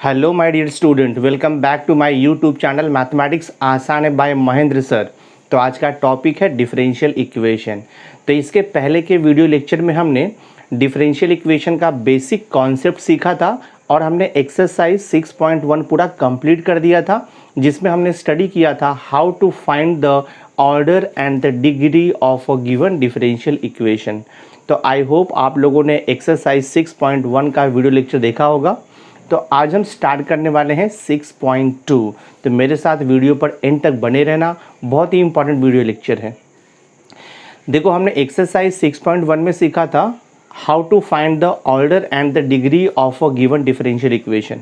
Hello my dear student, welcome back to my YouTube channel mathematics आसान है bye Mahendra sir. तो आज का टॉपिक है डिफरेंशियल इक्वेशन। तो इसके पहले के वीडियो लेक्चर में हमने डिफरेंशियल इक्वेशन का बेसिक कॉन्सेप्ट सीखा था और हमने एक्सरसाइज 6.1 पूरा कंप्लीट कर दिया था, जिसमें हमने स्टडी किया था how to find the order and the degree of a given differential equation. तो आई होप आप लोगों ने एक्सरसाइज 6.1 का वीडियो लेक्चर देखा होगा। तो आज हम स्टार्ट करने वाले हैं 6.2। तो मेरे साथ वीडियो पर एंड तक बने रहना, बहुत ही इंपॉर्टेंट वीडियो लेक्चर है। देखो, हमने एक्सरसाइज 6.1 में सीखा था how to find the order and the degree of a given differential equation.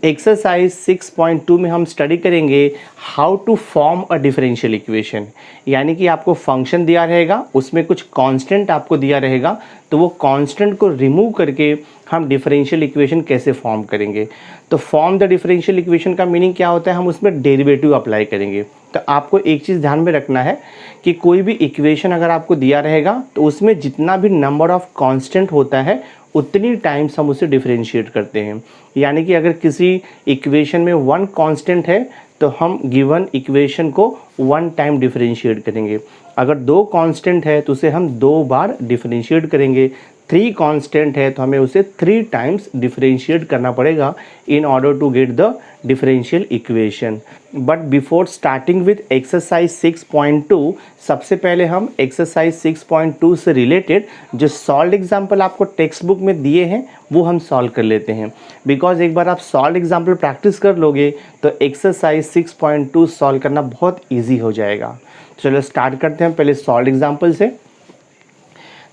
Exercise 6.2 में हम स्टडी करेंगे how to form a differential equation. यानी कि आपको फंक्शन दिया रहेगा, उसमें कुछ कांस्टेंट आपको दिया रहेगा, तो वो कांस्टेंट को रिमूव करके हम डिफरेंशियल इक्वेशन कैसे फॉर्म करेंगे। तो फॉर्म द डिफरेंशियल इक्वेशन का मीनिंग क्या होता है, हम उसमें डेरिवेटिव अप्लाई करेंगे। तो आपको एक चीज़ ध्यान में रखना है कि कोई भी इक्वेशन अगर आपको दिया रहेगा तो उसमें जितना भी नंबर ऑफ कांस्टेंट होता है उतनी टाइम्स हम उसे डिफरेंशिएट करते हैं। यानी कि अगर किसी इक्वेशन में 1 कांस्टेंट है तो हम गिवन इक्वेशन को 1 टाइम डिफरेंशिएट करेंगे। अगर 2 कांस्टेंट है तो उसे हम 2 बार डिफरेंशिएट करेंगे। 3 कांस्टेंट है तो हमें उसे 3 टाइम्स डिफरेंशिएट करना पड़ेगा in order to get the differential equation. But before starting with exercise 6.2, सबसे पहले हम एक्सरसाइज 6.2 से रिलेटेड जो सॉल्व एग्जाम्पल आपको टेक्स्ट बुक में दिए हैं वो हम सॉल्व कर लेते हैं। बिकॉज एक बार आप सॉल्व एग्जाम्पल प्रैक्टिस कर लोगे तो एक्सरसाइज 6.2 सॉल्व करना बहुत ईजी हो जाएगा। चलो स्टार्ट करते हैं पहले सॉल्व एग्जाम्पल से।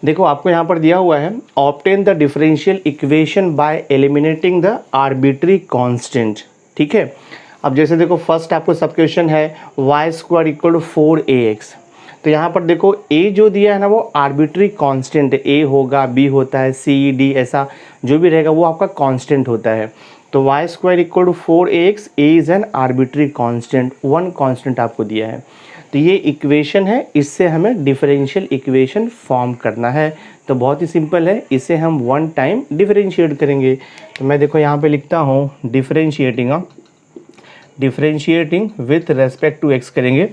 देखो, आपको यहाँ पर दिया हुआ है obtain the differential equation by eliminating the arbitrary constant. ठीक है, अब जैसे देखो फर्स्ट आपको सब क्वेश्चन है y² इक्वल टू 4ax। तो यहाँ पर देखो a जो दिया है ना वो आर्बिट्री कांस्टेंट है, a होगा, b होता है, c d ऐसा जो भी रहेगा वो आपका कांस्टेंट होता है। तो y² equal to 4ax, a is an arbitrary constant, 1 constant आपको दिया है। तो ये इक्वेशन है, इससे हमें डिफरेंशियल इक्वेशन फॉर्म करना है। तो बहुत ही सिंपल है, इसे हम 1 टाइम डिफरेंशिएट करेंगे। तो मैं देखो यहाँ पे लिखता हूँ differentiating with respect to X करेंगे।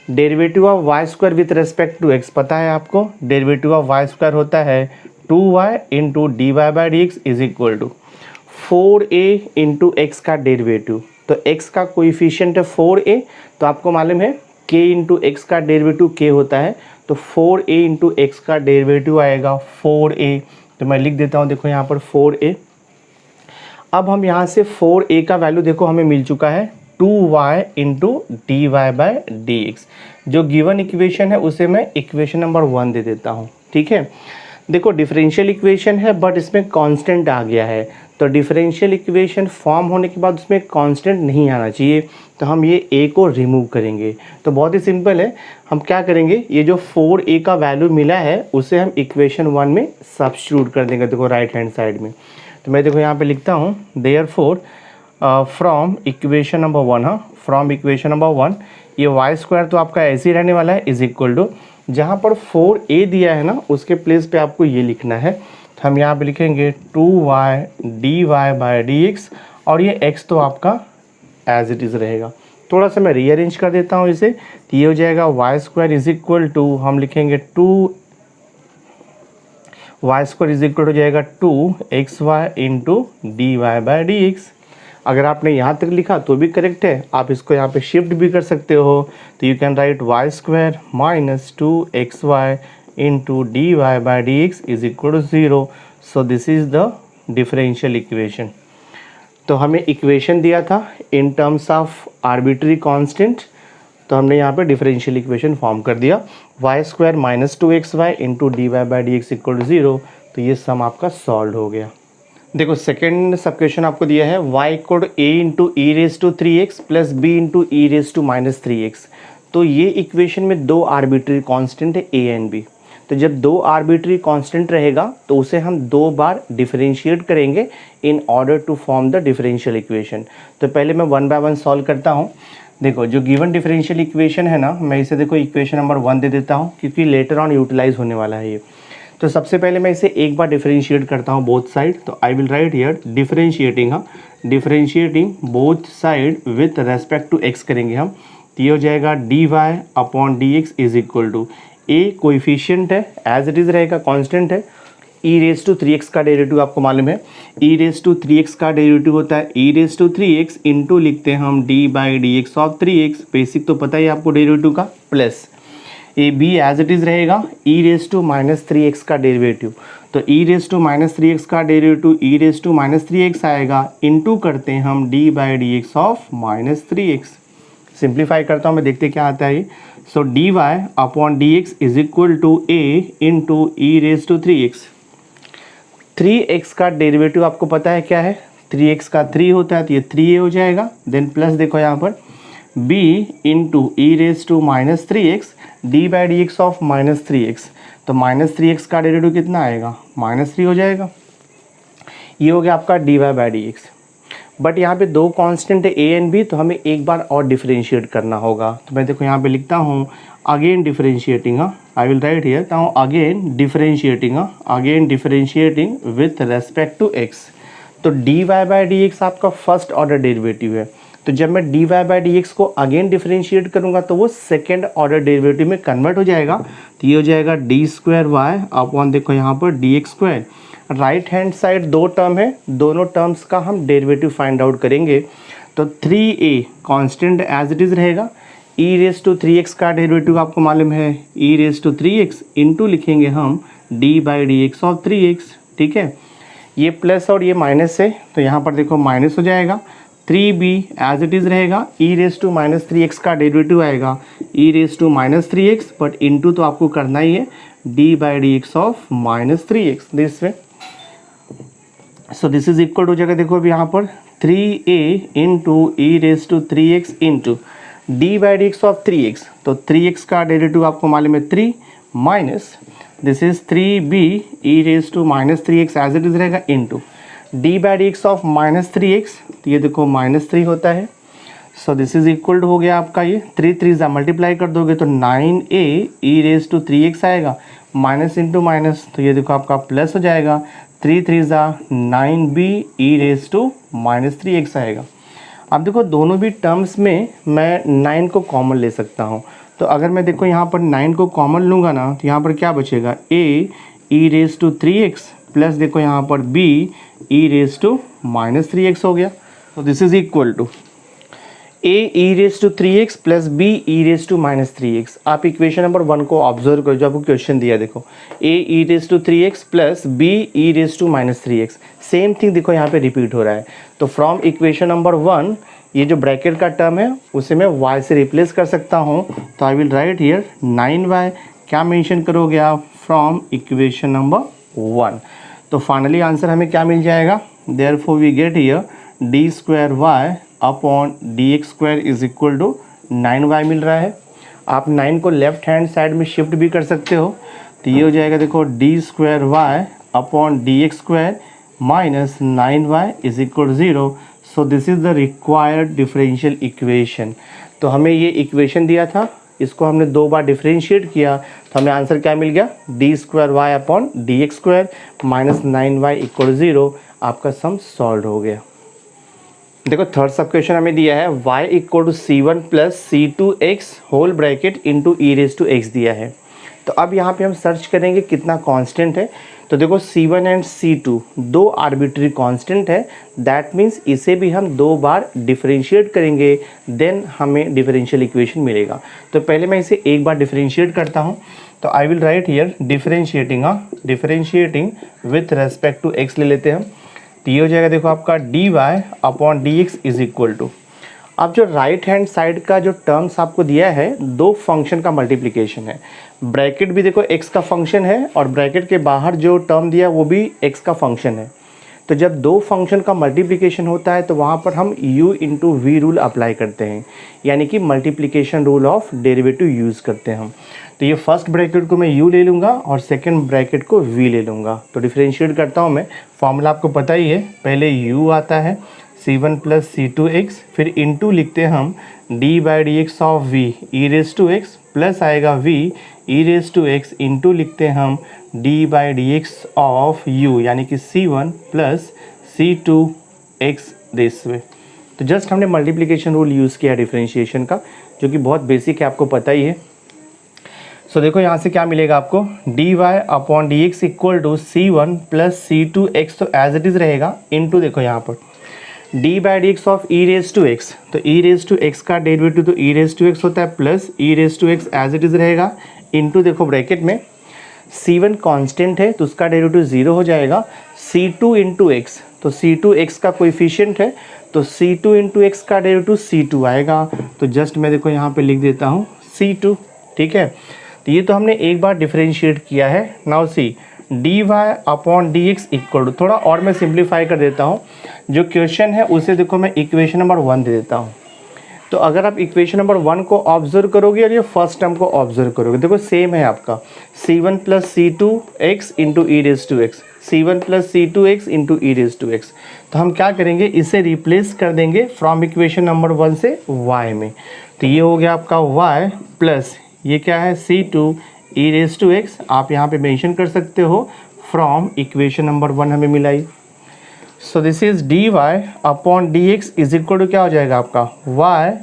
Derivative of y² with respect to x पता है आपको, डेरिवेटिव ऑफ y² होता है 2y into D Y by D x is equal to 4a into x का डेरिवेटिव। तो x का कोइफिशिएंट है 4a, तो आपको मालूम है k इंटू एक्स का डेरिवेटिव k होता है, तो 4a इंटू एक्स का डेरिवेटिव आएगा 4a। तो मैं लिख देता हूँ, देखो यहाँ पर 4a। अब हम यहाँ से 4a का वैल्यू देखो हमें मिल चुका है 2y into D Y by D x. जो गिवन इक्वेशन है उसे मैं इक्वेशन नंबर 1 दे देता हूँ। ठीक है, देखो डिफरेंशियल इक्वेशन है बट इसमें कांस्टेंट आ गया है, तो डिफरेंशियल इक्वेशन फॉर्म होने के बाद उसमें कांस्टेंट नहीं आना चाहिए, तो हम ये a को रिमूव करेंगे। तो बहुत ही सिंपल है, हम क्या करेंगे, ये जो 4a का वैल्यू मिला है उसे हम इक्वेशन 1 में सब्स्टिट्यूट कर देंगे, देखो राइट हैंड साइड में। तो मैं देखो यहाँ पे लिखता हूँ देयरफॉर फ्रॉम इक्वेशन नंबर 1, हाँ फ्रॉम इक्वेशन नंबर 1, ये y² तो आपका ऐसे ही रहने वाला है इज इक्वल टू, जहाँ पर 4a दिया है ना उसके प्लेस पे आपको ये लिखना है। तो हम यहाँ पे लिखेंगे 2y d Y by D x, और ये x तो आपका एज इट इज़ रहेगा। थोड़ा सा मैं रीअरेंज कर देता हूँ इसे, तो ये हो जाएगा y² इज इक्वल टू, हम लिखेंगे 2y² इज इक्वल हो जाएगा 2xy into D Y by D x. अगर आपने यहाँ तक लिखा तो भी करेक्ट है, आप इसको यहाँ पे शिफ्ट भी कर सकते हो। तो you can write y² minus 2xy into D Y by D x is equal to 0। So this is the differential equation. तो हमें इक्वेशन दिया था in terms of arbitrary constant, तो हमने यहाँ पे डिफरेंशियल इक्वेशन फॉर्म कर दिया y² minus 2xy into D Y by D x equal to 0। तो ये सम आपका सॉल्व हो गया। देखो सेकेंड सब क्वेश्चन आपको दिया है y equal to a into E raise to 3x plus b into E raise to minus 3x। तो ये इक्वेशन में 2 आर्बिट्री कांस्टेंट है a एंड b। तो जब 2 आर्बिट्री कांस्टेंट रहेगा तो उसे हम 2 बार डिफरेंशिएट करेंगे in order to form the differential equation. तो पहले मैं 1 बाय 1 सॉल्व करता हूँ। देखो जो गिवन डिफरेंशियल इक्वेशन है ना, मैं इसे देखो इक्वेशन नंबर 1 दे देता हूँ क्योंकि लेटर ऑन यूटिलाइज होने वाला है ये। तो सबसे पहले मैं इसे एक बार डिफरेंशिएट करता हूँ बोथ साइड। तो I will write here differentiating, हाँ differentiating both side with respect to X करेंगे हम, तो ये हो जाएगा D Y upon D x is equal to A coefficient है एज इट इज़ रहेगा, कांस्टेंट है। ई रेस टू 3x का डेरिवेटिव आपको मालूम है, ई रेस टू 3x का डेरिवेटिव होता है E raise to 3x into लिखते हैं हम D by D x of 3x, basic तो पता ही आपको डेरिवेटिव का, plus a b as it is रहेगा e raise to minus 3x का डेरिवेटिव, तो ई रेस टू माइनस 3x का derivative E raise to minus 3x आएगा, इंटू करते हैं हम D by D x of minus 3x। Simplify करता हूँ मैं, देखते क्या आता है। So D Y upon D x is equal to A into E raise to 3x। 3x का डेरिवेटिव आपको पता है क्या है, 3x का 3 होता है, तो ये 3a हो जाएगा। देन प्लस देखो यहाँ पर b into E raise to minus 3x d by D x of minus 3x, तो माइनस 3x का डेरिवेटिव कितना आएगा, -3 हो जाएगा। ये हो गया आपका d Y by D x. But यहाँ पे दो कांस्टेंट है a एंड b, तो हमें एक बार और डिफरेंशिएट करना होगा। तो मैं देखो यहाँ पे लिखता हूँ again differentiating, I will write here, तो again differentiating with respect to x। तो D Y by D x आपका फर्स्ट ऑर्डर डेरिवेटिव है, तो जब मैं D Y by D x को अगेन डिफरेंशिएट करूँगा तो वो सेकेंड ऑर्डर डेरिवेटिव में कन्वर्ट हो जाएगा। तो ये हो जाएगा डी स्क्वायर वाई अपॉन देखो यहाँ पर D x square. Right hand side दो टर्म है, दोनों टर्म्स का हम डेरिवेटिव फाइंड आउट करेंगे। तो 3a constant as it is रहेगा, ई रेस टू 3x का डेरिवेटिव आपको मालूम है E raise to 3x into लिखेंगे हम D by D x of 3x, ठीक है। ये प्लस और ये माइनस है, तो यहाँ पर देखो माइनस हो जाएगा। 3b एज इट इज़ रहेगा, e raise to minus 3x का डेरिवेटिव आएगा E raise to minus 3x, but into तो आपको करना ही है D by D x of minus 3x this way. So this is equal हो जाएगा, देखो अभी यहाँ पर 3a into E raise to 3x into D by D x of 3x, तो 3x का डेरिवेटिव आपको मालूम है 3 minus this is 3b E raise to minus 3x as it is रहेगा into D by D x of minus 3x, तो ये देखो -3 होता है। सो दिस इज इक्वल हो गया आपका ये 3 ज़ा मल्टीप्लाई कर दोगे तो 9a E raise to 3x आएगा, माइनस इंटू माइनस, तो ये देखो आपका प्लस हो जाएगा। 3 ज़ा 9b E raise to minus 3x आएगा। अब देखो दोनों भी टर्म्स में मैं 9 को कॉमन ले सकता हूँ, तो अगर मैं देखो यहाँ पर 9 को कॉमन लूँगा ना, तो यहाँ पर क्या बचेगा a e raise to 3x plus देखो यहाँ पर b e raise to minus 3x हो गया। तो this is equal to a e raise to 3x plus b e raise to minus 3x। आप इक्वेशन नंबर 1 को ऑब्जर्व करो, जो आपको क्वेश्चन दिया देखो a e raise to 3x plus b e raise to minus 3x, same thing देखो यहाँ पे रिपीट हो रहा है। तो फ्रॉम इक्वेशन नंबर 1 ये जो ब्रैकेट का टर्म है उसे मैं y से रिप्लेस कर सकता हूँ, तो I will write here 9y, क्या मेंशन करोगे आप, फ्रॉम इक्वेशन नंबर 1। तो फाइनली आंसर हमें क्या मिल जाएगा, therefore we get here d square Y upon D x square is equal to 9y मिल रहा है। आप 9 को लेफ्ट हैंड साइड में शिफ्ट भी कर सकते हो, तो ये हो जाएगा देखो d square Y upon D x square minus 9y is equal to 0। So this is the required differential equation. तो हमें ये इक्वेशन दिया था, इसको हमने 2 बार डिफरेंशिएट किया, तो हमें आंसर क्या मिल गया, d square Y upon D x square minus 9y equal 0। आपका सम सॉल्व हो गया। देखो थर्ड सब क्वेश्चन हमें दिया है y equal to c1 plus c2x whole bracket into E raise to x दिया है। तो अब यहाँ पे हम सर्च करेंगे कितना कांस्टेंट है। तो देखो c1 एंड c2 दो आर्बिट्री कांस्टेंट है, दैट मीन्स इसे भी हम 2 बार डिफरेंशिएट करेंगे, देन हमें डिफरेंशियल इक्वेशन मिलेगा। तो पहले मैं इसे एक बार डिफरेंशिएट करता हूँ, तो I will write here differentiating with respect to x ले लेते हैं हम। तो ये हो जाएगा देखो आपका d Y upon D x is equal to, अब जो राइट हैंड साइड का जो टर्म्स आपको दिया है 2 फंक्शन का मल्टीप्लिकेशन है। ब्रैकेट भी देखो x का फंक्शन है और ब्रैकेट के बाहर जो टर्म दिया वो भी x का फंक्शन है। तो जब 2 फंक्शन का मल्टीप्लिकेशन होता है तो वहाँ पर हम u into v rule apply करते हैं, यानी कि multiplication rule of derivative use करते हैं हम। तो ये फर्स्ट ब्रैकेट को मैं u ले लूँगा और सेकंड ब्रैकेट को v ले लूँगा। तो डिफरेंशिएट करता हूँ मैं, फॉर्मूला आपको पता ही है, पहले u आता है c1 प्लस c2x, फिर इंटू लिखते हैं हम d by D x of v e raise to x plus आएगा v e raise to x into लिखते हैं हम d by D x of u यानी कि c1 plus c2x this way. तो जस्ट हमने मल्टीप्लिकेशन रूल यूज़ किया differentiation का, जो कि बहुत बेसिक है, आपको पता ही है। सो देखो यहाँ से क्या मिलेगा आपको, d Y upon D x equal to c one plus C two x, तो एज इट इज़ रहेगा, इनटू देखो यहाँ पर d by D x of e raise to x, तो ई रेज टू एक्स का डेरिवेटिव तो e raise to x होता है, plus e raise to x as it is रहेगा, इनटू देखो ब्रैकेट में C1 कांस्टेंट है तो उसका डेरिवेटिव 0 हो जाएगा, C2 इंटू एक्स, तो C2 एक्स का कोएफिशिएंट है, तो C2 इंटू एक्स का डेरिवेटिव C2 आएगा। तो जस्ट मैं देखो यहाँ पे लिख देता हूँ C2, ठीक है। तो ये तो हमने एक बार डिफरेंशिएट किया है। Now see d Y upon D x equal to, थोड़ा और मैं सिंप्लीफाई कर देता हूँ, जो क्वेश्चन है उसे देखो मैं इक्वेशन नंबर 1 दे देता हूँ। तो अगर आप इक्वेशन नंबर 1 को ऑब्जर्व करोगे और ये फर्स्ट टर्म को ऑब्जर्व करोगे, देखो सेम है आपका, C1 plus C two x into E raise to x, C1 plus C two x into E raise to x. तो हम क्या करेंगे, इसे रिप्लेस कर देंगे फ्रॉम इक्वेशन नंबर 1 से y में। तो ये हो गया आपका y प्लस ये क्या है C2 e raise to x, आप यहाँ पे मेंशन कर सकते हो फ्रॉम इक्वेशन नंबर 1 हमें मिलाई। So this is d Y upon D x is equal to क्या हो जाएगा आपका y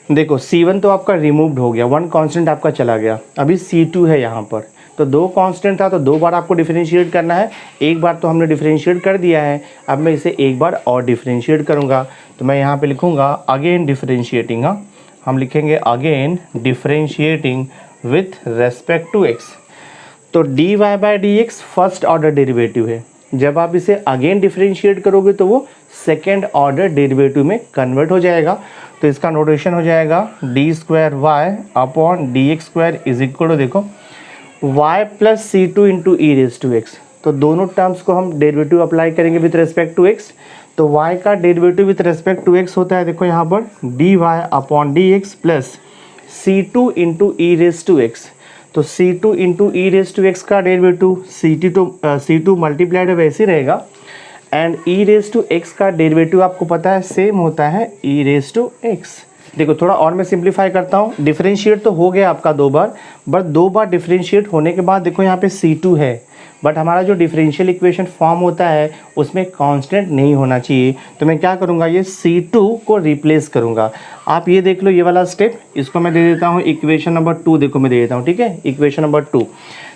देखो C1 तो आपका रिमूव्ड हो गया, 1 कांस्टेंट आपका चला गया, अभी C2 है यहाँ पर, तो 2 कांस्टेंट था तो 2 बार आपको डिफरेंशिएट करना है, एक बार तो हमने डिफरेंशिएट कर दिया है, अब मैं इसे एक बार और डिफरेंशिएट करूँगा। तो मैं यहाँ पे लिखूँगा अगेन डिफरेंशिएटिंग, हम लिखेंगे again differentiating with respect to x. तो D Y by D X first order derivative है, जब आप इसे अगेन डिफरेंशिएट करोगे तो वो सेकेंड ऑर्डर डेरिवेटिव में कन्वर्ट हो जाएगा। तो इसका नोटेशन हो जाएगा D square Y upon D x square is equal to देखो y plus C two into E raise to x. तो दोनों टर्म्स को हम डेरिवेटिव अप्लाई करेंगे विथ रेस्पेक्ट टू x। तो y का derivative with respect to x होता है देखो यहाँ पर d Y upon D x plus C two into E raise to x. तो C2 into E raise to x का डेरिवेटिव C2 मल्टीप्लाइड वैसे ही रहेगा, and e raise to x का डेरिवेटिव आपको पता है सेम होता है ई रेज टू एक्स। देखो थोड़ा और मैं सिंप्लीफाई करता हूँ, डिफरेंशिएट तो हो गया आपका 2 बार, बट 2 बार डिफरेंशिएट होने के बाद देखो यहाँ पे C2 है, बट हमारा जो डिफरेंशियल इक्वेशन फॉर्म होता है उसमें कांस्टेंट नहीं होना चाहिए। तो मैं क्या करूँगा, ये C2 को रिप्लेस करूँगा। आप ये देख लो ये वाला स्टेप, इसको मैं दे देता हूँ इक्वेशन नंबर 2, देखो मैं दे देता हूँ, ठीक है, इक्वेशन नंबर 2।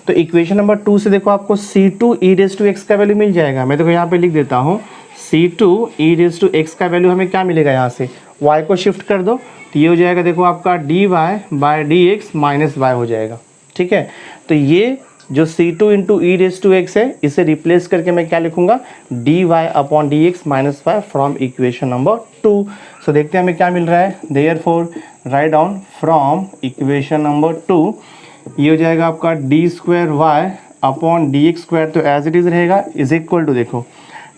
तो इक्वेशन नंबर 2 से देखो आपको C2 e raise to x का वैल्यू मिल जाएगा। मैं देखो यहाँ पे लिख देता हूँ C2 e raise to x का वैल्यू हमें क्या मिलेगा, यहाँ से y को शिफ्ट कर दो तो ये हो जाएगा देखो आपका d Y by D x minus y हो जाएगा, ठीक है। तो ये जो C2 into E raise to x है इसे रिप्लेस करके मैं क्या लिखूंगा, d Y upon D x minus y from equation number 2। So देखते हैं हमें क्या मिल रहा है, therefore write down from equation number 2, ये हो जाएगा आपका d square Y upon D x square, तो एज इट इज़ रहेगा इज इक्वल टू देखो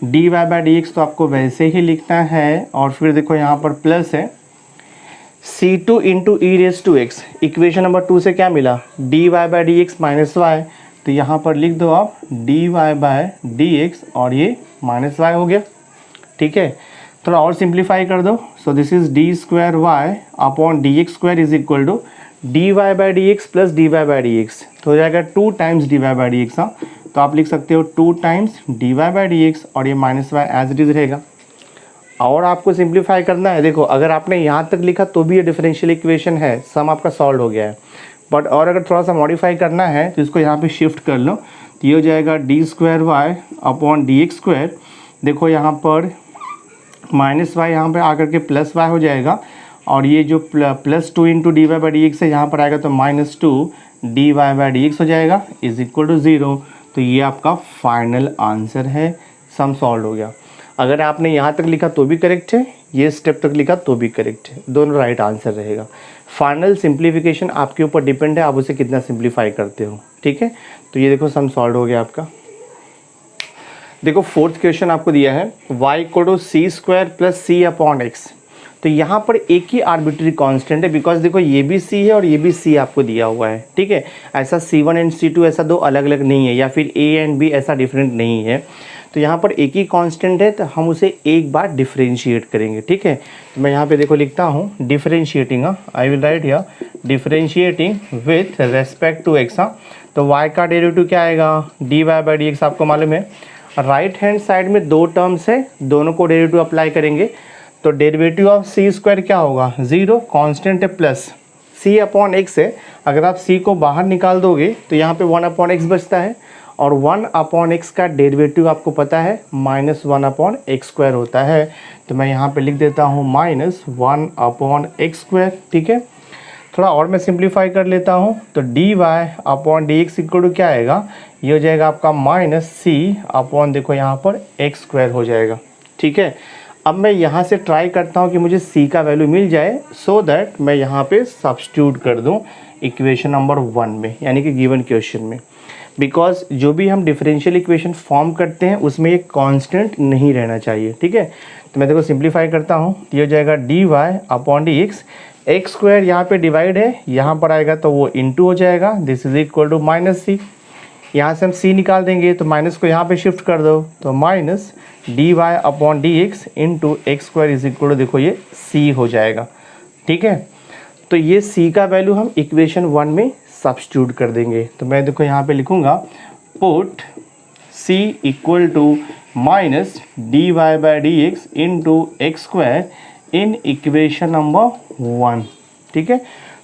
d Y by D x तो आपको वैसे ही लिखना है, और फिर देखो यहाँ पर प्लस है C2 into E raise to x, equation number 2 से क्या मिला, d Y by D x minus y, तो यहाँ पर लिख दो आप d Y by D x और ये माइनस वाई हो गया, ठीक है। थोड़ा और सिंप्लीफाई कर दो, so this is d square Y upon D x square is equal to d Y by D x plus d Y by D x, तो हो जाएगा 2 times d Y by D x. हाँ, तो आप लिख सकते हो 2 times d Y by D x और ये minus y as it is रहेगा। और आपको सिंप्लीफाई करना है, देखो अगर आपने यहाँ तक लिखा तो भी ये डिफरेंशियल इक्वेशन है, सम आपका सॉल्व हो गया है, बट और अगर थोड़ा सा मॉडिफाई करना है तो इसको यहाँ पे शिफ्ट कर लो, तो ये हो जाएगा D square Y upon D x square, देखो यहाँ पर माइनस वाई यहाँ पर आकर के प्लस वाई हो जाएगा, और ये जो plus 2 into D Y by D x है यहाँ पर आएगा तो minus 2 d Y by D x हो जाएगा इज इक्वल टू 0। तो ये आपका फाइनल आंसर है, सम सॉल्व हो गया। अगर आपने यहाँ तक लिखा तो भी करेक्ट है, ये स्टेप तक लिखा तो भी करेक्ट है, दोनों राइट आंसर रहेगा। फाइनल सिंप्लीफिकेशन आपके ऊपर डिपेंड है, आप उसे कितना सिंप्लीफाई करते हो, ठीक है। तो ये देखो सम सॉल्व हो गया आपका। देखो फोर्थ क्वेश्चन आपको दिया है y equal to c square plus c upon x. तो यहाँ पर एक ही आर्बिट्री कांस्टेंट है, बिकॉज देखो ये भी c है और ये भी c आपको दिया हुआ है, ठीक है। ऐसा C1 एंड C2 ऐसा 2 अलग अलग नहीं है, या फिर a एंड b ऐसा डिफरेंट नहीं है। तो यहाँ पर एक ही कांस्टेंट है तो हम उसे एक बार डिफरेंशिएट करेंगे, ठीक है। तो मैं यहाँ पे देखो लिखता हूँ differentiating, I will write here differentiating with respect to x. तो y का डेरिवेटिव क्या आएगा, dy बाई डी एक्स आपको मालूम है। राइट हैंड साइड में दो टर्म्स है, दोनों को डेरिवेटिव अप्लाई करेंगे। तो डेरिवेटिव ऑफ सी स्क्वायर क्या होगा, 0, कांस्टेंट है प्लस c अपॉन एक्स है। अगर आप c को बाहर निकाल दोगे तो यहाँ पे 1 अपॉन एक्स बचता है, और 1 अपॉन एक्स का डेरिवेटिव आपको पता है -1 अपॉन एक्स स्क्वायर होता है। तो मैं यहाँ पे लिख देता हूँ -1 अपॉन एक्स स्क्वायर, ठीक है। थोड़ा और मैं सिंप्लीफाई कर लेता हूँ, तो dy upon D x equal to क्या आएगा, ये हो जाएगा आपका -c अपॉन देखो यहाँ पर एक्स स्क्वायर हो जाएगा, ठीक है। अब मैं यहाँ से ट्राई करता हूँ कि मुझे c का वैल्यू मिल जाए, सो दैट मैं यहाँ पे सब्स्टिट्यूट कर दूँ इक्वेशन नंबर 1 में, यानी कि गिवन क्वेश्चन में। बिकॉज जो भी हम डिफरेंशियल इक्वेशन फॉर्म करते हैं उसमें एक कांस्टेंट नहीं रहना चाहिए, ठीक है। तो मैं देखो सिंप्लीफाई करता हूँ, ये हो जाएगा dy upon D x square यहाँ पे डिवाइड है, यहाँ पर आएगा तो वो इंटू हो जाएगा, this is equal to -c। यहाँ से हम c निकाल देंगे तो माइनस को यहाँ पे शिफ्ट कर दो, तो minus dy upon D x into x square is equal to देखो ये c हो जाएगा, ठीक है। तो ये c का वैल्यू हम इक्वेशन 1 में सब्स्टिट्यूट कर देंगे। तो मैं देखो यहाँ पे लिखूँगा put c equal to minus dy by D x into x square in equation number 1, ठीक है।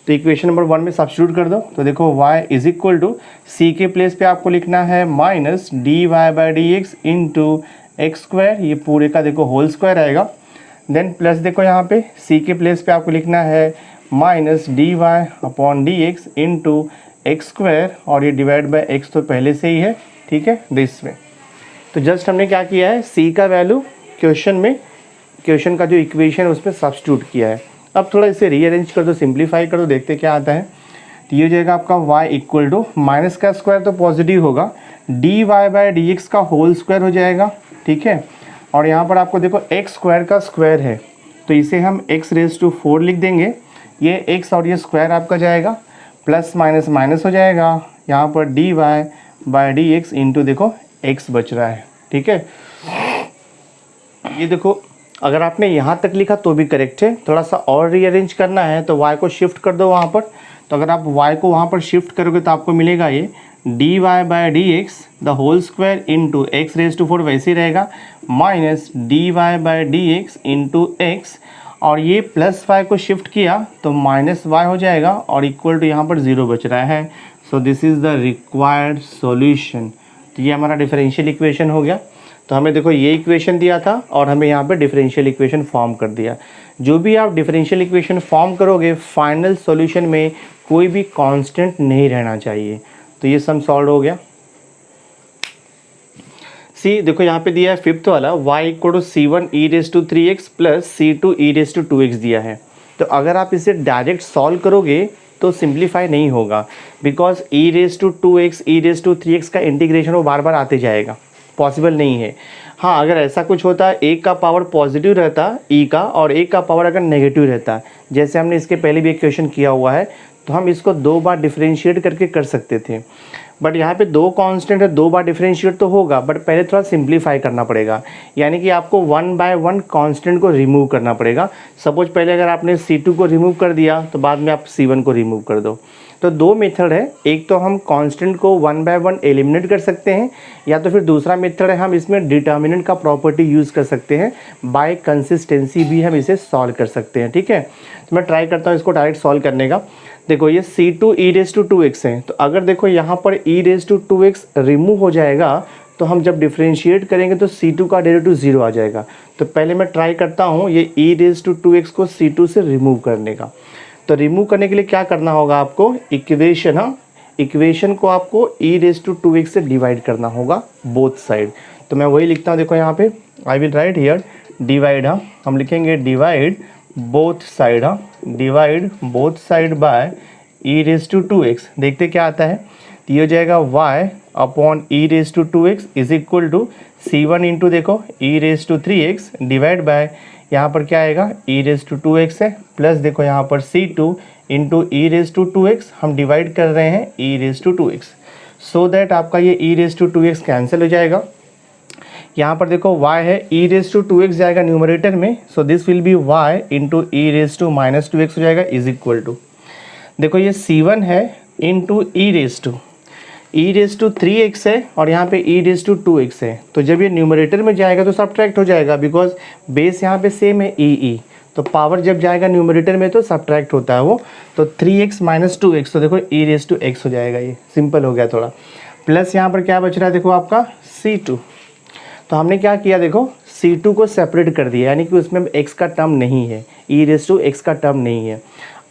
तो इक्वेशन नंबर 1 में सब्स्टिट्यूट कर दो, तो देखो y is equal to c के प्लेस पे आपको लिखना है minus dy by D x into x square, ये पूरे का देखो होल स्क्वायर आएगा। देन प्लस देखो यहाँ पे c के प्लेस पे आपको लिखना है minus dy upon D x into x square, और ये डिवाइड बाई एक्स तो पहले से ही है, ठीक है, दिस में। तो जस्ट हमने क्या किया है, c का वैल्यू क्वेश्चन का जो इक्वेशन है उसमें सब्स्टिट्यूट किया है। अब थोड़ा इसे रीअरेंज कर दो, सिंप्लीफाई कर दो, देखते क्या आता है। तो ये हो जाएगा आपका y इक्वल टू माइनस का स्क्वायर तो पॉजिटिव होगा, dy बाई डी एक्स का होल स्क्वायर हो जाएगा, ठीक है। और यहाँ पर आपको देखो एक्स स्क्वायर का स्क्वायर है तो इसे हम x रेज़ टू 4 लिख देंगे, ये x और ये स्क्वायर आपका जाएगा, प्लस माइनस माइनस हो जाएगा, यहाँ पर dy by D x into देखो x बच रहा है, ठीक है। ये देखो अगर आपने यहाँ तक लिखा तो भी करेक्ट है, थोड़ा सा और रीअरेंज करना है तो y को शिफ्ट कर दो वहाँ पर। तो अगर आप y को वहाँ पर शिफ्ट करोगे तो आपको मिलेगा ये dy by D x the whole square into x raise to 4 वैसे ही रहेगा, minus dy by D x into x, और ये प्लस y को शिफ्ट किया तो माइनस y हो जाएगा, और इक्वल टू यहाँ पर 0 बच रहा है। So this is the required solution. तो ये हमारा डिफरेंशियल इक्वेशन हो गया। तो हमें देखो ये इक्वेशन दिया था और हमें यहाँ पे डिफरेंशियल इक्वेशन फॉर्म कर दिया। जो भी आप डिफरेंशियल इक्वेशन फॉर्म करोगे फाइनल सॉल्यूशन में कोई भी कांस्टेंट नहीं रहना चाहिए। तो ये सम सॉल्व हो गया। सी देखो यहाँ पे दिया है फिफ्थ वाला y equal to c1 e raise to 3x plus c2 e raise to 2x दिया है। तो अगर आप इसे डायरेक्ट सॉल्व करोगे तो सिंप्लीफाई नहीं होगा, because e raise to 2x e raise to 3x का इंटीग्रेशन वो बार बार आते जाएगा, पॉसिबल नहीं है। हाँ, अगर ऐसा कुछ होता एक का पावर पॉजिटिव रहता e का और एक का पावर अगर नेगेटिव रहता, जैसे हमने इसके पहले भी एक क्वेश्चन किया हुआ है, तो हम इसको 2 बार डिफरेंशिएट करके कर सकते थे। बट यहाँ पे 2 कांस्टेंट है, 2 बार डिफरेंशिएट तो होगा, बट पहले थोड़ा सिंप्लीफाई करना पड़ेगा, यानी कि आपको 1 बाय 1 कांस्टेंट को रिमूव करना पड़ेगा। सपोज पहले अगर आपने C2 को रिमूव कर दिया तो बाद में आप C1 को रिमूव कर दो। तो 2 मेथड है, एक तो हम कांस्टेंट को 1 बाय 1 एलिमिनेट कर सकते हैं, या तो फिर दूसरा मेथड है हम इसमें डिटर्मिनेंट का प्रॉपर्टी यूज़ कर सकते हैं, बाय कंसिस्टेंसी भी हम इसे सॉल्व कर सकते हैं। ठीक है, तो मैं ट्राई करता हूँ इसको डायरेक्ट सॉल्व करने का। देखो ये C2 e raise to 2x है, तो अगर देखो यहाँ पर e raise to 2x remove हो जाएगा तो हम जब डिफरेंशिएट करेंगे तो C2 का डेरिवेटिव 0 आ जाएगा। तो पहले मैं ट्राई करता हूँ ये e रेज टू 2x को C2 से रिमूव करने का। तो रिमूव करने के लिए क्या करना होगा आपको, इक्वेशन को आपको e रेज टू 2x से डिवाइड करना होगा बोथ साइड। तो मैं वही लिखता हूँ, देखो यहाँ पे I will write here divide, हम लिखेंगे divide both side, divide both side by e raise to 2x। देखते क्या आता है, तो ये हो जाएगा y upon e raise to 2x is equal to C1 into देखो e raise to 3x divide by यहाँ पर क्या आएगा e रेज टू 2x है, प्लस देखो यहाँ पर C2 into e raise to 2x, हम डिवाइड कर रहे हैं e raise to 2x, so that आपका ये e raise to 2x cancel हो जाएगा। यहाँ पर देखो y है e रेज टू 2x जाएगा न्यूमरेटर में, so this will be y into E raise to minus 2x हो जाएगा इज इक्वल टू, देखो ये c1 है into E raise to 3x है और यहाँ पे e रेज टू 2x है। तो जब ये न्यूमरेटर में जाएगा तो सब्ट्रैक्ट हो जाएगा, बिकॉज बेस यहाँ पे सेम है e, तो पावर जब जाएगा न्यूमरेटर में तो सब्ट्रैक्ट होता है वो, तो 3x माइनस 2x, तो देखो e रेज टू x हो जाएगा, ये सिंपल हो गया थोड़ा। प्लस यहाँ पर क्या बच रहा है देखो आपका c2, तो हमने क्या किया देखो c2 को सेपरेट कर दिया, यानी कि उसमें x का टर्म नहीं है, e रेज टू x का टर्म नहीं है।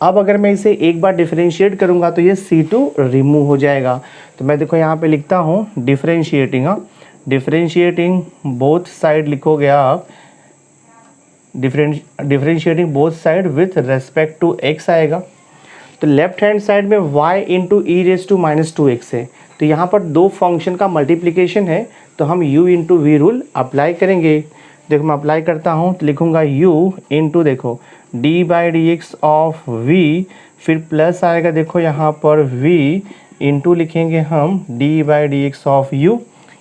अब अगर मैं इसे एक बार डिफरेंशिएट करूँगा तो ये C2 रिमूव हो जाएगा। तो मैं देखो यहाँ पे लिखता हूँ डिफरेंशिएटिंग, डिफरेंशिएटिंग बोथ साइड लिखोगे आप, differentiating both side with respect to x आएगा। तो लेफ्ट हैंड साइड में y into E raise to minus 2x है, तो यहाँ पर दो फंक्शन का मल्टीप्लिकेशन है, तो हम u into v rule apply करेंगे। देखो मैं अप्लाई करता हूँ तो लिखूँगा u इंटू देखो d by D x of v, फिर प्लस आएगा देखो यहाँ पर v इंटू लिखेंगे हम D by D x of u।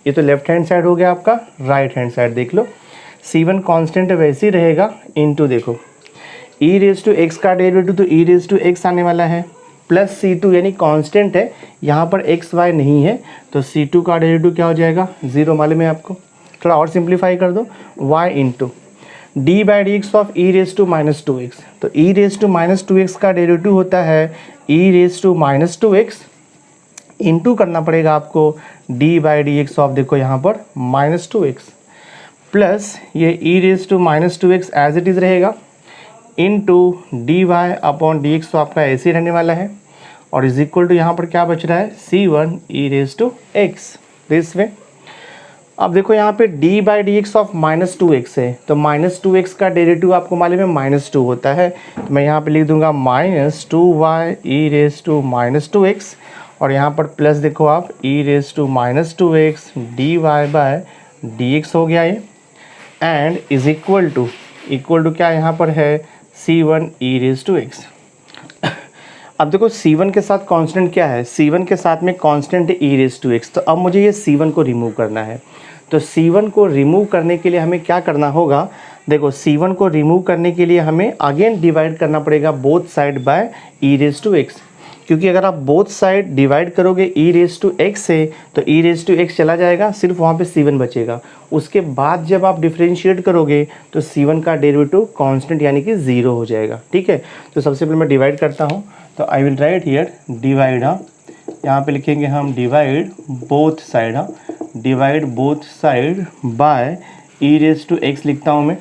ये तो लेफ्ट हैंड साइड हो गया आपका, राइट हैंड साइड देख लो c1 कांस्टेंट वैसे ही रहेगा, इंटू देखो e रेज टू x का डेरिवेटिव तो e रेज टू x आने वाला है, प्लस c2 यानी कांस्टेंट है, यहाँ पर x y नहीं है, तो c2 का डेरिवेटिव क्या हो जाएगा 0 मालूम है आपको। थोड़ा और सिंप्लीफाई कर दो, y into D by D x of e raise to minus 2x, तो e raise to minus 2x का डेरिवेटिव होता है E raise to minus 2x, into करना पड़ेगा आपको D by D x of देखो यहाँ पर माइनस 2x, प्लस ये E raise to minus 2x as it is रहेगा, into D Y upon D x, तो आपका ऐसे ही रहने वाला है, और इज इक्वल टू यहाँ पर क्या बच रहा है c1 E raise to x this way. अब देखो यहाँ पे d by D x of minus 2x है, तो माइनस 2x का डेरिवेटिव आपको मालूम है माइनस 2 होता है, तो मैं यहाँ पे लिख दूंगा minus 2y e raise to minus 2x, और यहाँ पर प्लस देखो आप e raise to minus 2x d y by d x हो गया ये, एंड इज इक्वल टू क्या यहाँ पर है c1 E raise to x। अब देखो c1 के साथ कांस्टेंट क्या है, c1 के साथ में कांस्टेंट है e रेज टू x, तो अब मुझे ये c1 को रिमूव करना है। तो c1 को रिमूव करने के लिए हमें क्या करना होगा, देखो c1 को रिमूव करने के लिए हमें अगेन डिवाइड करना पड़ेगा both side by e raise to x, क्योंकि अगर आप बोथ साइड डिवाइड करोगे e रेज टू x से तो e रेज टू x चला जाएगा, सिर्फ वहाँ पे c1 बचेगा। उसके बाद जब आप डिफरेंशिएट करोगे तो c1 का डेरिवेटिव कांस्टेंट यानी कि 0 हो जाएगा, ठीक है। तो सबसे पहले मैं डिवाइड करता हूँ, तो I will write here divide, यहाँ पे लिखेंगे हम divide both side, divide both side by e raise to x लिखता हूँ मैं।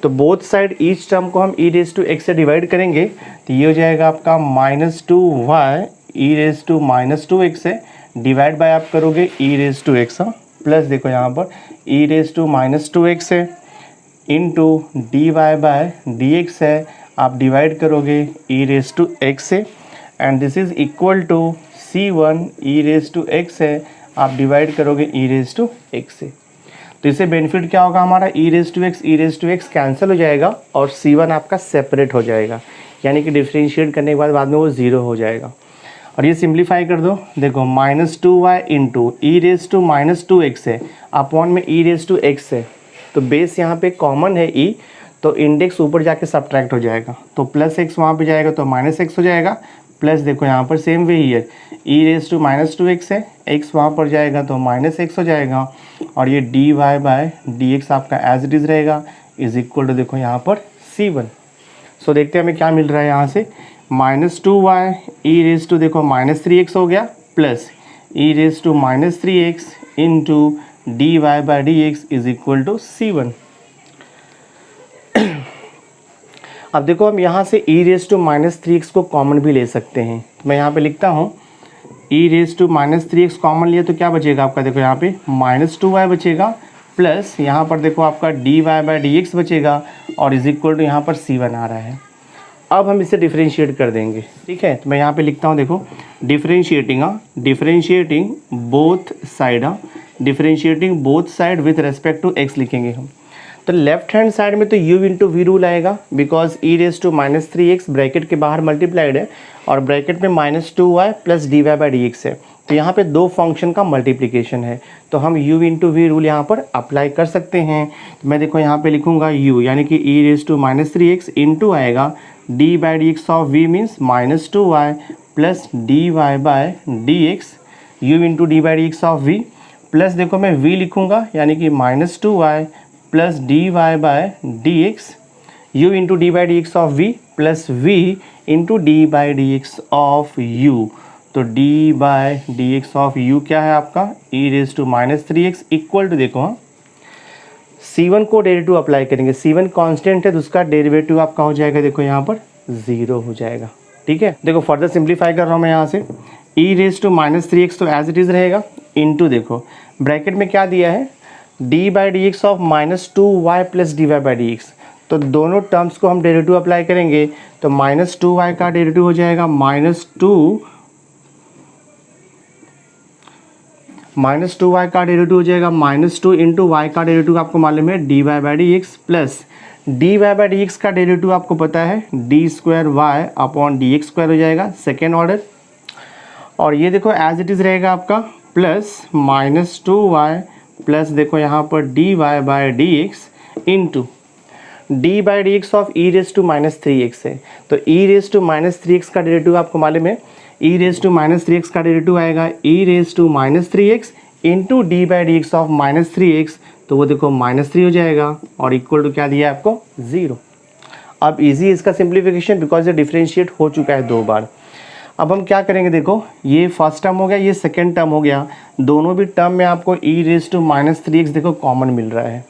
तो बोथ साइड ईच टर्म को हम ई रेज टू एक्स से डिवाइड करेंगे, तो ये हो जाएगा आपका minus 2y e raise to minus 2x है, डिवाइड बाय आप करोगे e raise to x, plus देखो यहाँ पर e raise to minus 2x है, into D y by d x है, आप डिवाइड करोगे ई रेज टू एक्स से, and this is equal to c1 E raise to x है, आप डिवाइड करोगे ई रेज टू एक्स से। तो इससे बेनिफिट क्या होगा हमारा, ई रेज टू एक्स कैंसिल हो जाएगा और c1 आपका सेपरेट हो जाएगा, यानी कि डिफरेंशिएट करने के बाद में वो 0 हो जाएगा। और ये सिंप्लीफाई कर दो, देखो minus 2y into E raise to minus 2x है, अपॉन में ई रेज टू एक्स है, तो बेस यहाँ पे कॉमन है e, तो इंडेक्स ऊपर जाके सब्ट्रैक्ट हो जाएगा, तो प्लस x वहाँ पे जाएगा तो माइनस x हो जाएगा, प्लस देखो यहाँ पर सेम वे ही है E raise to minus 2x है, x वहाँ पर जाएगा तो माइनस x हो जाएगा, और ये d y by d x आपका एज इट इज़ रहेगा, इज इक्वल टू देखो यहाँ पर c1। सो देखते हैं हमें क्या मिल रहा है यहाँ से, minus 2y e raise to देखो माइनस 3x हो गया, plus e raise to minus 3x into D Y by D x is equal to c1। अब देखो हम यहाँ से e raise to minus 3x को कॉमन भी ले सकते हैं, तो मैं यहाँ पे लिखता हूँ e raise to minus 3x common लिया तो क्या बचेगा आपका, देखो यहाँ पे माइनस 2y बचेगा, प्लस यहाँ पर देखो आपका d Y by D x बचेगा, और इज इक्वल टू यहाँ पर c1 आ रहा है। अब हम इसे डिफरेंशिएट कर देंगे, ठीक है। तो मैं यहाँ पे लिखता हूँ देखो differentiating both side, differentiating both side with respect to x लिखेंगे हम। तो लेफ्ट हैंड साइड में तो u इंटू वी रूल आएगा, because e raise to minus 3x bracket के बाहर मल्टीप्लाइड है, और ब्रैकेट में minus 2y plus d Y by D x है, तो यहाँ पे दो फंक्शन का मल्टीप्लिकेशन है, तो हम u इंटू वी रूल यहाँ पर अप्लाई कर सकते हैं। तो मैं देखो यहाँ पे लिखूँगा u यानी कि e raise to minus 3x into आएगा d by D x of v means minus 2y plus d y by d x, u into D by D x of v plus देखो मैं v लिखूँगा यानी कि minus 2y plus d y by d x, u into D by D x of v plus v into D by D x of u। तो d by d x of u क्या है आपका e raise to minus 3x equal to देखो हाँ c1 को derivative apply करेंगे, c1 constant है तो उसका डेरिवेटिव आपका हो जाएगा देखो यहाँ पर 0 हो जाएगा। ठीक है, देखो फर्दर सिंप्लीफाई कर रहा हूँ मैं यहाँ से e raise to minus 3x तो एज इट इज़ रहेगा इंटू देखो ब्रैकेट में क्या दिया है d by D x of minus 2y plus d Y by D x, तो दोनों टर्म्स को हम डेरिवेटिव अप्लाई करेंगे तो माइनस 2y का डेरिवेटिव हो जाएगा माइनस 2y का डेरिवेटिव हो जाएगा माइनस 2 इंटू वाई का डेरिवेटिव आपको मालूम है d Y by D x plus d Y by D x का डेरिवेटिव आपको पता है d square Y upon D x square हो जाएगा सेकेंड ऑर्डर, और ये देखो एज इट इज़ रहेगा आपका प्लस माइनस 2y प्लस देखो यहाँ पर d Y by D x into D by D x of e raise to minus 3x है, तो e raise to minus 3x का डेरिवेटिव आपको मालूम है E raise to minus 3x का डेरिवेटिव आएगा e raise to minus 3x into D by D x of minus 3x, तो वो देखो माइनस 3 हो जाएगा और इक्वल टू क्या दिया है आपको 0। अब इजी इसका सिंप्लीफिकेशन बिकॉज ये डिफ्रेंशिएट हो चुका है 2 बार। अब हम क्या करेंगे देखो ये फर्स्ट टर्म हो गया ये सेकेंड टर्म हो गया, दोनों भी टर्म में आपको ई रेज टू माइनस 3x देखो कॉमन मिल रहा है,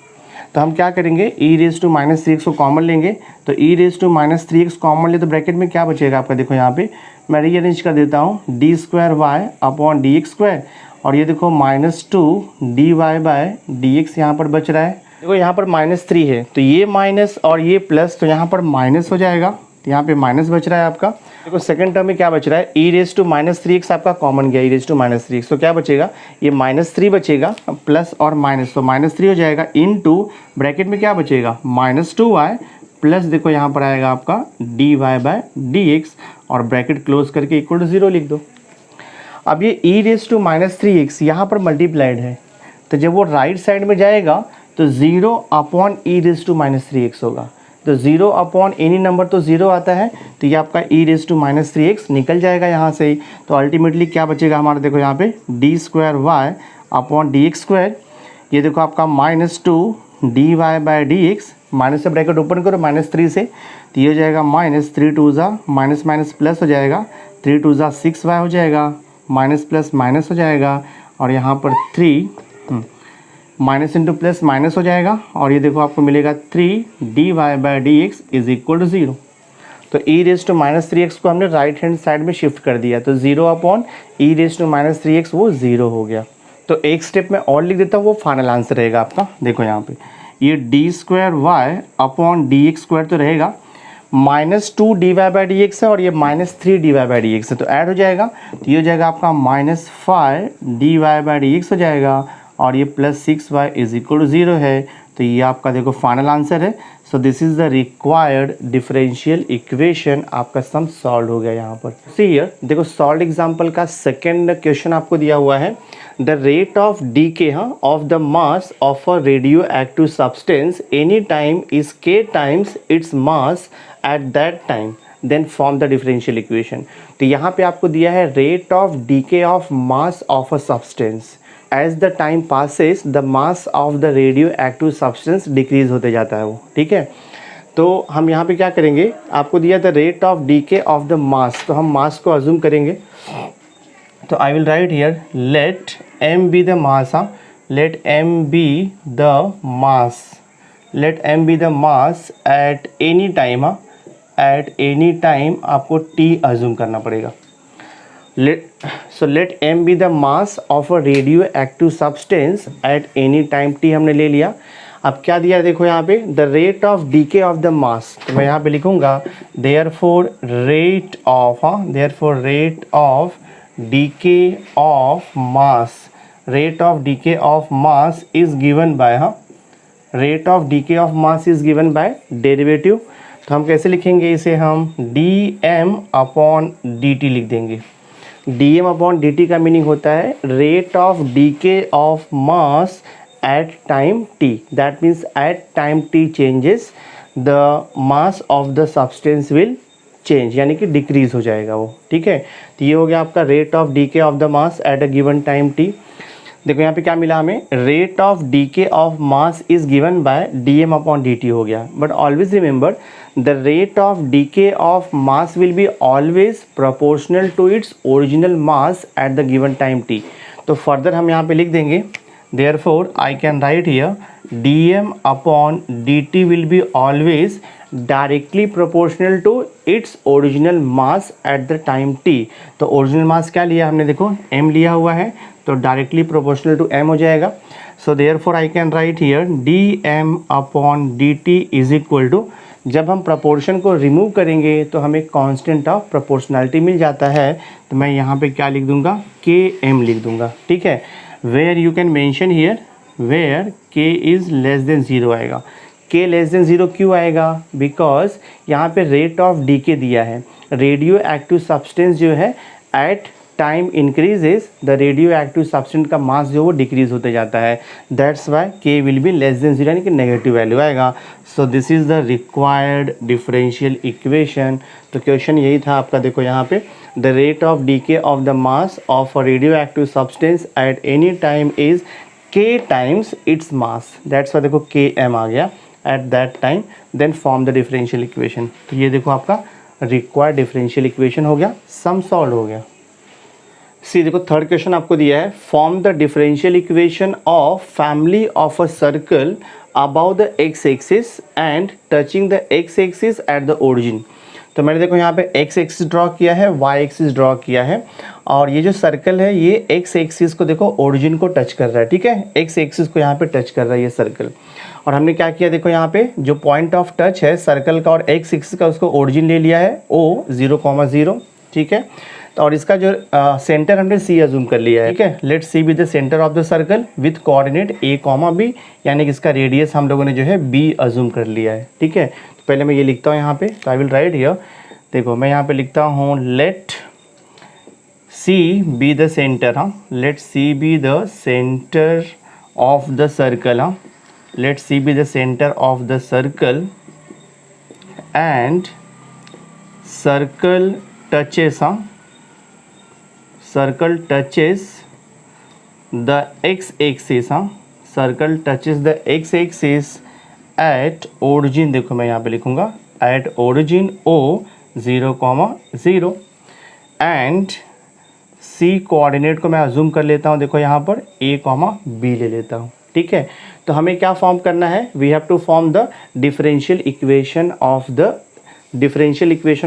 तो हम क्या करेंगे ई रेज टू माइनस 3x को कॉमन लेंगे, तो e raise to minus 3x common ले तो ब्रैकेट में क्या बचेगा आपका देखो यहाँ पे मैं रीअरेंज कर देता हूँ d square Y upon D x square, और ये देखो minus 2 d y by d x यहाँ पर बच रहा है, देखो यहाँ पर माइनस 3 है तो ये माइनस और ये प्लस तो यहाँ पर माइनस हो जाएगा, तो यहाँ पे माइनस बच रहा है आपका। देखो सेकंड टर्म में क्या बच रहा है E raise to minus 3x आपका कॉमन गया ई रेज टू माइनस 3x, तो क्या बचेगा ये माइनस 3 बचेगा प्लस और माइनस, तो माइनस 3 हो जाएगा इनटू ब्रैकेट में क्या बचेगा माइनस 2y प्लस देखो यहाँ पर आएगा आपका d y by d x और ब्रैकेट क्लोज करके इक्वल टू 0 लिख दो। अब ये E raise to minus 3x यहाँ पर मल्टीप्लाइड है, तो जब वो राइट साइड में जाएगा तो 0 upon e raise to minus 3x होगा, तो 0 अपॉन एनी नंबर तो 0 आता है, तो ये आपका ई रेज टू माइनस 3x निकल जाएगा यहाँ से ही, तो अल्टीमेटली क्या बचेगा हमारा देखो यहाँ पे d square Y upon D x square, ये देखो आपका minus 2 d y by d x, minus से ब्रैकेट ओपन करो माइनस 3 से, तो ये हो जाएगा माइनस 3 टू ज़ा माइनस माइनस प्लस हो जाएगा 3 टू ज़ा 6y हो जाएगा माइनस प्लस माइनस हो जाएगा, और यहाँ पर 3 माइनस इंटू प्लस माइनस हो जाएगा, और ये देखो आपको मिलेगा 3 d Y by D x is equal to 0। तो e raise to minus 3x को हमने राइट हैंड साइड में शिफ्ट कर दिया, तो 0 upon e raise to minus 3x वो 0 हो गया। तो एक स्टेप में और लिख देता हूँ वो फाइनल आंसर रहेगा आपका, देखो यहाँ पे ये d square Y upon D x square तो रहेगा minus 2 d Y by D x है और ये minus 3 d Y by D x है, तो ऐड हो जाएगा, तो ये हो जाएगा आपका minus 5 d Y by D x हो जाएगा, और ये plus 6y is equal to 0 है, तो ये आपका देखो फाइनल आंसर है। So this is the required differential equation, आपका सम सॉल्व हो गया यहाँ पर। सी हियर देखो सॉल्व एग्जांपल का सेकंड क्वेश्चन आपको दिया हुआ है, the rate of decay of the mass of a radioactive substance any time is k times its mass at that time, then form the differential equation. तो यहाँ पे आपको दिया है rate of decay of mass of a substance, as the time passes the mass of the radioactive substance decrease होते जाता है वो, ठीक है। तो हम यहाँ पे क्या करेंगे, आपको दिया the rate of decay of the mass, तो हम मास को अज्यूम करेंगे, तो I will write here let m be the mass, let m be the mass, let m be the mass at any time, at any time आपको t assume करना पड़ेगा। let m be the mass of a radioactive substance at any time t हमने ले लिया। अब क्या दिया देखो यहाँ पे the rate of decay of the mass, तो मैं यहाँ पे लिखूँगा therefore rate of therefore rate of decay of mass, rate of decay of mass is given by rate of decay of mass is given by derivative। तो हम कैसे लिखेंगे इसे, हम dm अपॉन dt लिख देंगे। dm अपॉन dt का meaning होता है rate of decay of mass at time t, that means at time t changes the mass of the substance will change, यानी कि डिक्रीज हो जाएगा वो, ठीक है। तो ये हो गया आपका rate of decay of the mass at a given time t। देखो यहाँ पे क्या मिला हमें, rate of decay of mass is given by dm upon dt हो गया, but always remember the rate of decay of mass will be always proportional to its original mass at the given time t। तो further हम यहाँ पे लिख देंगे therefore I can write here dm upon dt will be always directly proportional to its original mass at the time t। तो original मास क्या लिया हमने, देखो m लिया हुआ है, तो डायरेक्टली प्रोपोर्शनल टू m हो जाएगा। सो therefore I can write here dm upon dt is equal to, जब हम प्रपोर्शन को रिमूव करेंगे तो हमें कांस्टेंट ऑफ प्रोपोर्शनैलिटी मिल जाता है, तो मैं यहाँ पे क्या लिख दूंगा, km लिख दूंगा, ठीक है। Where you can mention here where k is less than 0 आएगा। k लेस देन 0 क्यों आएगा, बिकॉज यहाँ पे रेट ऑफ डीके दिया है, रेडियो एक्टिव सब्सटेंस जो है at time increases the radioactive substance का मास जो वो डिक्रीज होते जाता है, that's why k will be less than 0, यानी कि नेगेटिव वैल्यू आएगा। So this is the required differential equation. तो क्वेश्चन यही था आपका, देखो यहाँ पे the rate of decay of the mass of a radioactive substance at any time is k times its mass, that's why देखो km आ गया at that time, then form the differential equation. तो ये देखो आपका required differential equation हो गया, सम solve हो गया। सी देखो थर्ड क्वेश्चन आपको दिया है, form the differential equation of family of a circle about the x axis and touching the x axis at the origin. तो मैंने देखो यहाँ पे एक्स एक्सिस ड्रॉ किया है, वाई एक्सिस ड्रॉ किया है, और ये जो सर्कल है ये एक्स एक्सिस को देखो ओरिजिन को टच कर रहा है, ठीक है, एक्स एक्सिस को यहाँ पे टच कर रहा है ये सर्कल। और हमने क्या किया, देखो यहाँ पे जो पॉइंट ऑफ टच है सर्कल का और एक्स एक्सिस का, उसको ओरिजिन ले लिया है o 0,0, ठीक है। तो और इसका जो सेंटर हमने सी अज्यूम कर लिया है, ठीक है। Let C be the centre of the circle with coordinate a, b, यानी कि इसका रेडियस हम लोगों ने जो है b अज्यूम कर लिया है, ठीक है। तो पहले मैं ये लिखता हूँ यहाँ पे, तो आई विल राइट हियर, देखो मैं यहाँ पे लिखता हूँ let C be the centre, हाँ, let C be the centre of the circle, हाँ, let C be the centre of the circle and circle touches, हाँ, circle touches the x axis, हाँ, circle touches the x axis at origin, देखो मैं यहाँ पे लिखूँगा at origin o 0,0 and c coordinate को मैं अज्यूम कर लेता हूँ, देखो यहाँ पर a, b ले लेता हूँ, ठीक है। तो हमें क्या फॉर्म करना है, we have to form the differential equation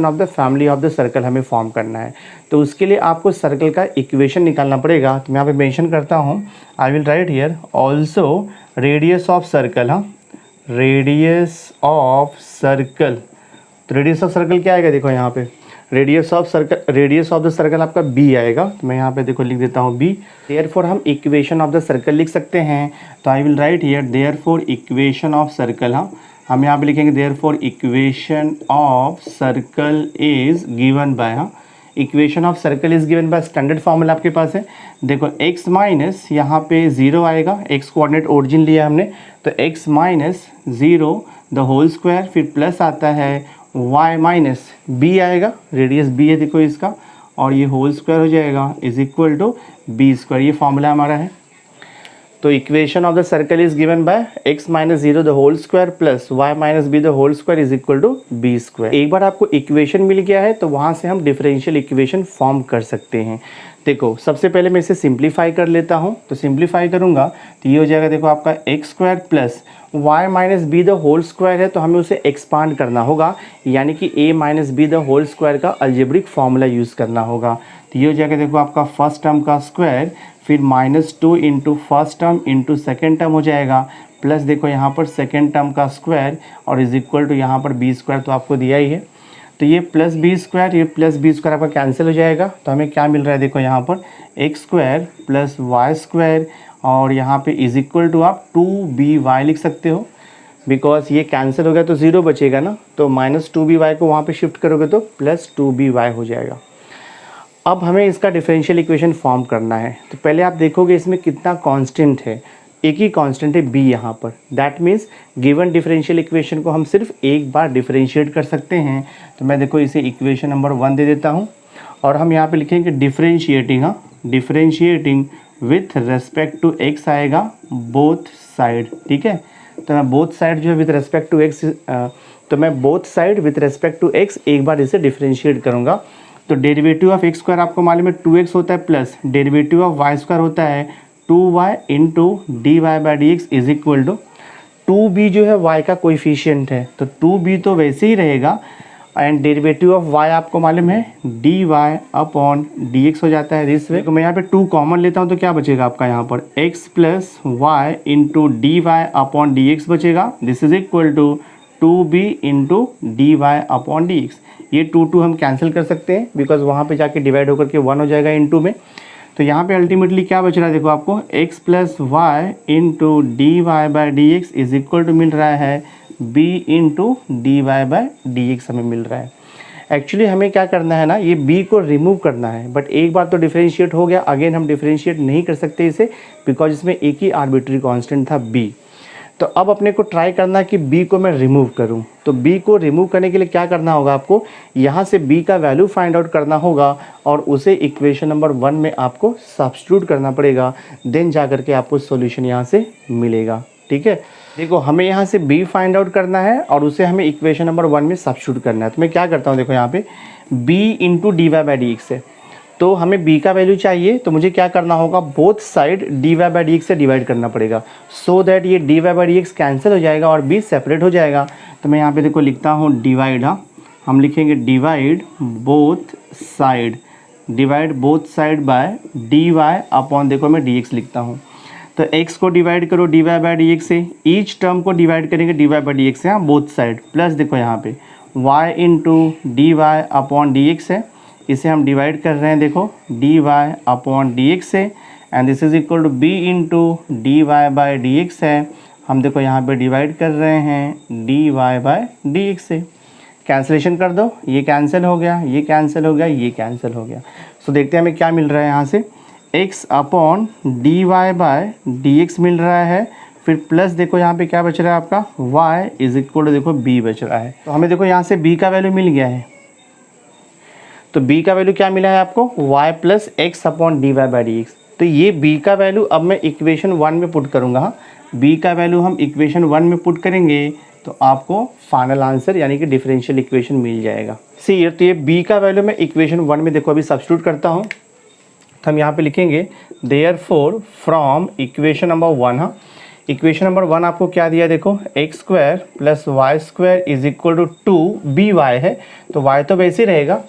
of the family of the circle हमें फॉर्म करना है। तो उसके लिए आपको सर्कल का इक्वेशन निकालना पड़ेगा। तो मैं यहाँ पे मेंशन करता हूँ, आई will write here also radius of circle, हाँ, रेडियस ऑफ सर्कल। तो रेडियस ऑफ सर्कल क्या आएगा, देखो यहाँ पे रेडियस ऑफ द सर्कल आपका b आएगा। तो मैं यहाँ पे देखो लिख देता हूँ b। देयरफॉर हम इक्वेशन ऑफ द सर्कल लिख सकते हैं। तो I will write here therefore equation of circle, हाँ, हम यहाँ पे लिखेंगे therefore equation of circle is given by, हाँ, equation of circle is given by standard formula आपके पास है। देखो x माइनस यहाँ पे 0 आएगा, x कोऑर्डिनेट ओरिजिन लिया हमने, तो x minus 0 the whole square, फिर प्लस आता है y माइनस b आएगा, रेडियस b है देखो इसका, और ये होल स्क्वायर हो जाएगा is equal to b square, ये फॉर्मूला हमारा है। तो equation of the circle is given by x minus 0 the whole square plus y minus b the whole square is equal to b square. एक बार आपको equation मिल गया है तो वहाँ से हम डिफरेंशियल इक्वेशन फॉर्म कर सकते हैं। देखो सबसे पहले मैं इसे सिंप्लीफाई कर लेता हूँ, तो सिंप्लीफाई करूँगा तो ये हो जाएगा, देखो आपका x square plus y minus b the whole square है, तो हमें उसे एक्सपांड करना होगा, यानी कि a minus b the whole square का अलजेब्रिक फॉर्मूला यूज़ करना होगा। तो ये हो जाएगा, देखो आपका फर्स्ट टर्म का स्क्वायर, फिर -2 into first term into second term हो जाएगा, प्लस देखो यहाँ पर सेकेंड टर्म का स्क्वायर और इज इक्वल टू यहाँ पर b स्क्वायर, तो आपको दिया ही है। तो ये प्लस b स्क्वायर, ये प्लस b स्क्वायर आपका कैंसिल हो जाएगा, तो हमें क्या मिल रहा है, देखो यहाँ पर x square plus y square, और यहाँ पे इज इक्वल टू आप 2by लिख सकते हो, बिकॉज ये कैंसिल हो गया तो 0 बचेगा ना, तो -2by को वहाँ पे शिफ्ट करोगे तो +2by हो जाएगा। अब हमें इसका डिफरेंशियल इक्वेशन फॉर्म करना है। तो पहले आप देखोगे इसमें कितना कांस्टेंट है, एक ही कांस्टेंट है b यहाँ पर। That means given differential equation को हम सिर्फ एक बार डिफरेंशिएट कर सकते हैं। तो मैं देखो इसे इक्वेशन नंबर 1 दे देता हूँ और हम यहाँ पे लिखेंगे differentiating, differentiating with respect to x आएगा बोथ साइड। ठीक है, तो मैं बोथ साइड जो है विथ रेस्पेक्ट टू x, तो मैं both side with respect to x एक बार इसे डिफरेंशिएट करूँगा। तो डेरिवेटिव ऑफ x स्क्वायर आपको मालूम है 2x होता है, plus derivative of y square होता है 2y into D Y by D x is equal to 2b जो है y का कोइफिशिएंट है, तो 2b तो वैसे ही रहेगा एंड डेरिवेटिव ऑफ y आपको मालूम है dy अपॉन dx हो जाता है दिस वे। तो मैं यहाँ पे 2 कॉमन लेता हूँ तो क्या बचेगा आपका यहाँ पर x plus y into D Y upon D x बचेगा। This is equal to 2b into D Y upon D x. ये 2 हम कैंसिल कर सकते हैं बिकॉज वहाँ पे जाके डिवाइड होकर के 1 हो जाएगा इनटू में। तो यहाँ पे अल्टीमेटली क्या बच रहा है देखो आपको x plus y into D Y by D x is equal to मिल रहा है b into D Y by D x हमें मिल रहा है। एक्चुअली हमें क्या करना है ना, ये b को रिमूव करना है, बट एक बार तो डिफरेंशिएट हो गया, अगेन हम डिफरेंशिएट नहीं कर सकते इसे बिकॉज इसमें एक ही आर्बिट्री कांस्टेंट था b। तो अब अपने को ट्राई करना है कि b को मैं रिमूव करूं। तो b को रिमूव करने के लिए क्या करना होगा आपको, यहाँ से b का वैल्यू फाइंड आउट करना होगा और उसे इक्वेशन नंबर 1 में आपको सब्स्टिट्यूट करना पड़ेगा, देन जा करके आपको सॉल्यूशन यहाँ से मिलेगा। ठीक है, देखो हमें यहाँ से b फाइंड आउट करना है और उसे हमें इक्वेशन नंबर 1 में सब्स्टिट्यूट करना है। तो मैं क्या करता हूँ देखो यहाँ पे b into D Y by D x है, तो हमें b का वैल्यू चाहिए, तो मुझे क्या करना होगा both side d Y by D x से डिवाइड करना पड़ेगा सो दैट ये d Y by D x cancel हो जाएगा और b सेपरेट हो जाएगा। तो मैं यहाँ पे देखो लिखता हूँ डिवाइड, हाँ हम लिखेंगे divide both side, divide both side by d Y upon देखो मैं डी एक्स लिखता हूँ। तो x को डिवाइड करो d Y by D x से, ईच टर्म को डिवाइड करेंगे d Y by D x से, हाँ बोथ साइड, प्लस देखो यहाँ पे y into D Y upon D x है, इसे हम डिवाइड कर रहे हैं देखो d Y upon D x से and this is equal to b into D Y by D x है, हम देखो यहाँ पे डिवाइड कर रहे हैं D Y by D x से। कैंसिलेशन कर दो, ये कैंसिल हो गया, ये कैंसिल हो गया, ये कैंसिल हो गया। सो देखते हैं हमें क्या मिल रहा है यहाँ से, x upon d Y by D x मिल रहा है, फिर प्लस देखो यहाँ पे क्या बच रहा है आपका y इज इक्वल टू देखो b बच रहा है। तो हमें देखो यहाँ से b का वैल्यू मिल गया है, तो b का वैल्यू क्या मिला है आपको y plus x upon d Y by D x. तो ये b का वैल्यू अब मैं इक्वेशन 1 में पुट करूँगा, हाँ b का वैल्यू हम इक्वेशन 1 में पुट करेंगे तो आपको फाइनल आंसर यानी कि डिफरेंशियल इक्वेशन मिल जाएगा। सी ये तो ये b का वैल्यू मैं इक्वेशन 1 में देखो अभी सब्स्टिट्यूट करता हूँ। तो हम यहाँ पे लिखेंगे देयरफॉर फ्रॉम इक्वेशन नंबर 1, हाँ इक्वेशन नंबर 1 आपको क्या दिया देखो x square plus y square is equal to 2by है, तो y तो वैसे ही रहेगा,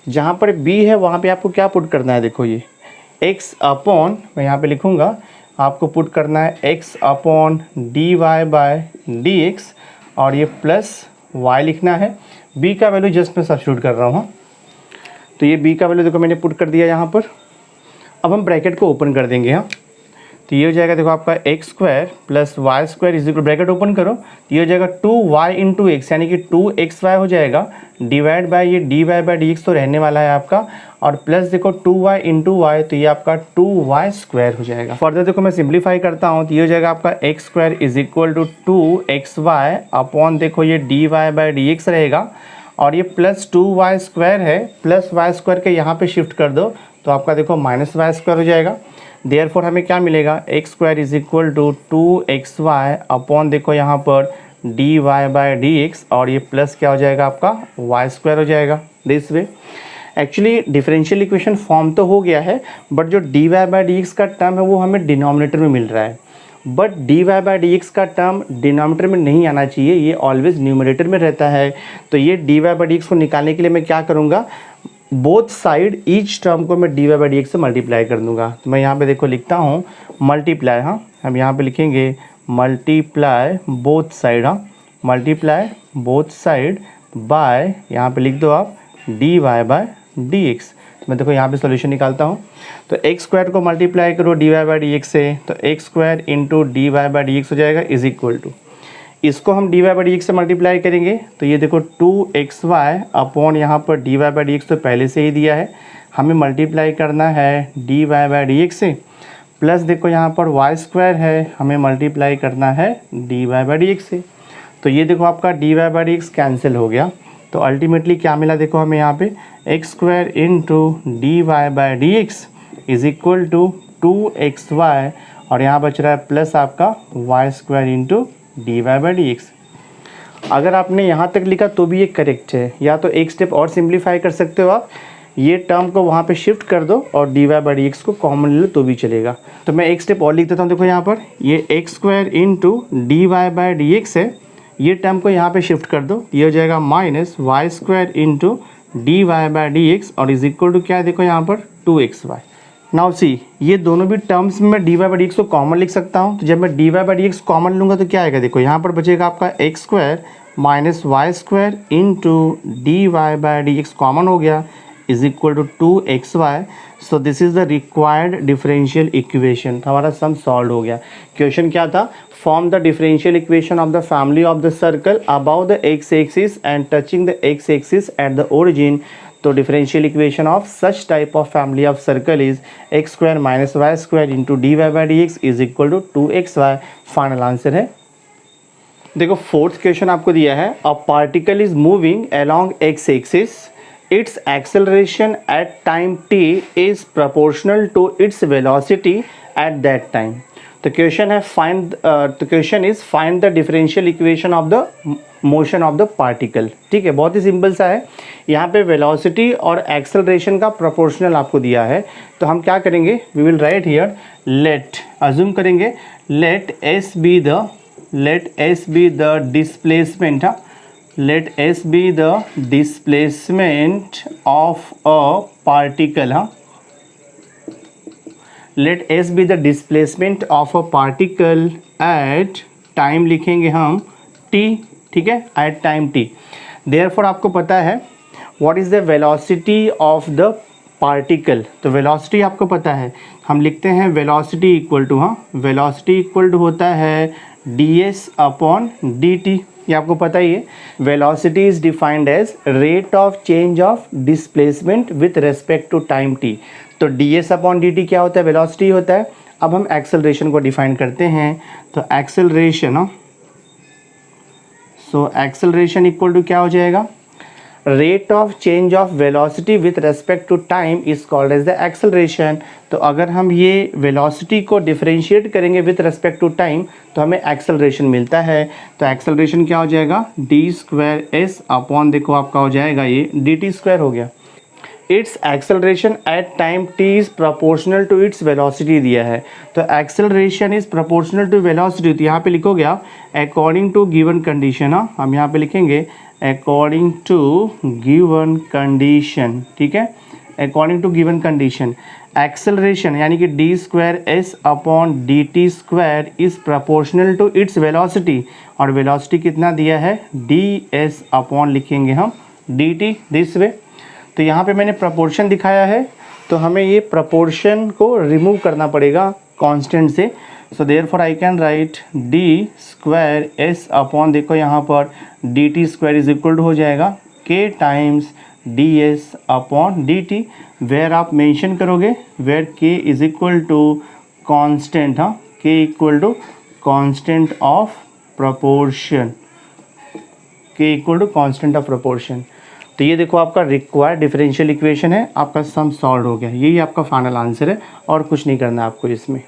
जहाँ पर b है वहाँ पे आपको क्या पुट करना है देखो ये x अपॉन, मैं यहाँ पे लिखूँगा आपको पुट करना है x upon d Y by D x और ये प्लस y लिखना है। b का वैल्यू जस्ट मैं सब्स्टिट्यूट कर रहा हूँ, तो ये b का वैल्यू देखो मैंने पुट कर दिया यहाँ पर। अब हम ब्रैकेट को ओपन कर देंगे, हाँ तो ये हो जाएगा देखो आपका x square plus y square is equal, bracket open करो, तो ये हो जाएगा 2y इंटू एक्स यानी कि 2xy हो जाएगा, डिवाइड बाय ये d Y by D x तो रहने वाला है आपका, और प्लस देखो 2y इंटू वाई तो ये आपका 2y स्क्वायर हो जाएगा। फर्दर देखो मैं सिंप्लीफाई करता हूँ तो ये हो जाएगा आपका x square is equal to 2xy upon देखो ये d Y by D x रहेगा और ये प्लस 2y स्क्वायर है, प्लस y स्क्वायर के यहाँ पे शिफ्ट कर दो तो आपका देखो माइनस y स्क्वायर हो जाएगा। देयरफॉर हमें क्या मिलेगा x square is equal to 2xy upon देखो यहाँ पर d Y by D x और ये प्लस क्या हो जाएगा आपका y स्क्वायर हो जाएगा this way. Actually differential equation form तो हो गया है, बट जो d Y by D x का टर्म है वो हमें डिनोमिनेटर में मिल रहा है, but d Y by D x का टर्म डिनोमिनेटर में नहीं आना चाहिए, ये ऑलवेज न्यूमरेटर में रहता है। तो ये d Y by D x को निकालने के लिए मैं क्या करूँगा, बोथ साइड ईच टर्म को मैं D Y by D x से मल्टीप्लाई कर दूंगा। तो मैं यहाँ पे देखो लिखता हूँ मल्टीप्लाई, हाँ हम यहाँ पे लिखेंगे मल्टीप्लाई बोथ साइड, हाँ मल्टीप्लाई बोथ साइड बाय, यहाँ पे लिख दो आप d Y by D x. मैं देखो यहाँ पे सॉल्यूशन निकालता हूँ, तो एक्स स्क्वायर को मल्टीप्लाई करो d Y by D x से, तो x square into D Y by D x हो जाएगा इज इक्वल टू, इसको हम dy बाई डी एक्स से मल्टीप्लाई करेंगे तो ये देखो 2xy अपॉन यहाँ पर dy बाई डी एक्स तो पहले से ही दिया है, हमें मल्टीप्लाई करना है dy बाई डी एक्स से, प्लस देखो यहाँ पर वाई स्क्वायर है, हमें मल्टीप्लाई करना है dy बाई डी एक्स से। तो ये देखो आपका dy by D x cancel हो गया, तो अल्टीमेटली क्या मिला देखो हमें यहाँ पे x square into dy by D x is equal to 2xy और यहाँ बच रहा है प्लस आपका y square into D Y by D x. अगर आपने यहाँ तक लिखा तो भी ये करेक्ट है, या तो एक स्टेप और सिंप्लीफाई कर सकते हो आप, ये टर्म को वहाँ पे शिफ्ट कर दो और d Y by D x को कॉमन ले लो तो भी चलेगा। तो मैं एक स्टेप और लिख देता हूँ, देखो यहाँ पर ये x square into D Y by D x है, ये टर्म को यहाँ पे शिफ्ट कर दो, ये हो जाएगा minus y square into D Y by D x और इज इक्वल टू क्या है देखो यहाँ पर 2xy। नाउ सी ये दोनों भी टर्म्स में d Y by D x को कॉमन लिख सकता हूँ, तो जब मैं D Y by D x common लूँगा तो क्या आएगा देखो यहाँ पर बचेगा आपका x square minus y square into D Y by D x common हो गया is equal to 2xy। So this is the required differential equation. हमारा सम सॉल्व हो गया। क्वेश्चन क्या था, form the differential equation of the family of the circle about the x axis and touching the x axis at the origin. तो differential equation of such type of family of circle is x square minus y square into D Y by D x is equal to 2xy। Final answer है। देखो fourth question आपको दिया है, a particle is moving along x axis, its acceleration at time t is proportional to its velocity eight that time. तो question है question is find the differential equation of the motion of the particle. ठीक है, बहुत ही simple सा है। यहाँ पे velocity और एक्सेलरेशन का प्रोपोर्शनल आपको दिया है, तो हम क्या करेंगे, we will write here let, assume करेंगे let s be the displacement, let s be the displacement of a particle, let s be the displacement of a particle at time लिखेंगे हम t, ठीक है, at time t। therefore आपको पता है what is the velocity of the particle, तो velocity आपको पता है, हम लिखते हैं velocity equal to, velocity equal to होता है ds अपॉन dt, ये आपको पता ही है। Velocity is defined as rate of change of displacement with respect to time t। तो ds अपॉन dt क्या होता है, वेलोसिटी होता है। अब हम एक्सेलरेशन को डिफाइन करते हैं, तो acceleration, so acceleration equal to क्या हो जाएगा, rate of change of velocity with respect to time is called as the acceleration. तो अगर हम ये वेलोसिटी को डिफरेंशिएट करेंगे विथ रेस्पेक्ट टू टाइम तो हमें एक्सेलरेशन मिलता है। तो एक्सेलरेशन क्या हो जाएगा, डी स्क्वायर एस अपॉन देखो आपका हो जाएगा ये डी टी स्क्वायर हो गया। Its acceleration at time t is proportional to its velocity दिया है, तो acceleration is proportional to velocity. तो यहाँ पे लिखोगे आप अकॉर्डिंग टू गिवन कंडीशन, हम यहाँ पे लिखेंगे अकॉर्डिंग टू गिवन कंडीशन, ठीक है, according to given condition acceleration यानी कि d square s upon d t square is proportional to its velocity, और वेलोसिटी कितना दिया है, डी एस अपॉन लिखेंगे हम डी टी, दिस वे। तो यहाँ पे मैंने प्रपोर्शन दिखाया है, तो हमें ये प्रपोर्शन को रिमूव करना पड़ेगा कांस्टेंट से। So therefore I can write d square s upon देखो यहाँ पर d t square is equal to हो जाएगा k times d s upon d t, where आप मेंशन करोगे where k is equal to constant, k equal to constant of proportion, k equal to constant of proportion. तो ये देखो आपका required differential equation है, आपका सम सॉल्व हो गया, यही आपका फाइनल आंसर है और कुछ नहीं करना आपको इसमें।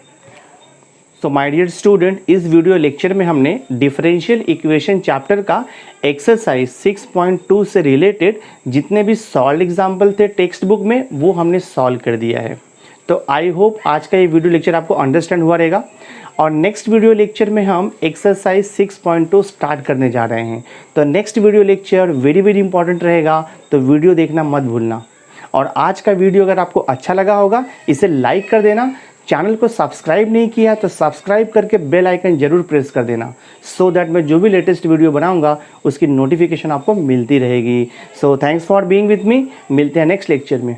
सो माय डियर स्टूडेंट, इस वीडियो लेक्चर में हमने डिफरेंशियल इक्वेशन चैप्टर का एक्सरसाइज 6.2 से रिलेटेड जितने भी सॉल्व एग्जाम्पल थे टेक्स्ट बुक में वो हमने सॉल्व कर दिया है। तो आई होप आज का ये वीडियो लेक्चर आपको अंडरस्टैंड हुआ रहेगा, और नेक्स्ट वीडियो लेक्चर में हम एक्सरसाइज 6.2 स्टार्ट करने जा रहे हैं। तो next video lecture very important रहेगा, तो वीडियो देखना मत भूलना। और आज का वीडियो अगर आपको अच्छा लगा होगा इसे लाइक कर देना, चैनल को सब्सक्राइब नहीं किया तो सब्सक्राइब करके बेल आइकन जरूर प्रेस कर देना, सो दैट मैं जो भी लेटेस्ट वीडियो बनाऊंगा उसकी नोटिफिकेशन आपको मिलती रहेगी। So thanks for being with me, मिलते हैं नेक्स्ट लेक्चर में।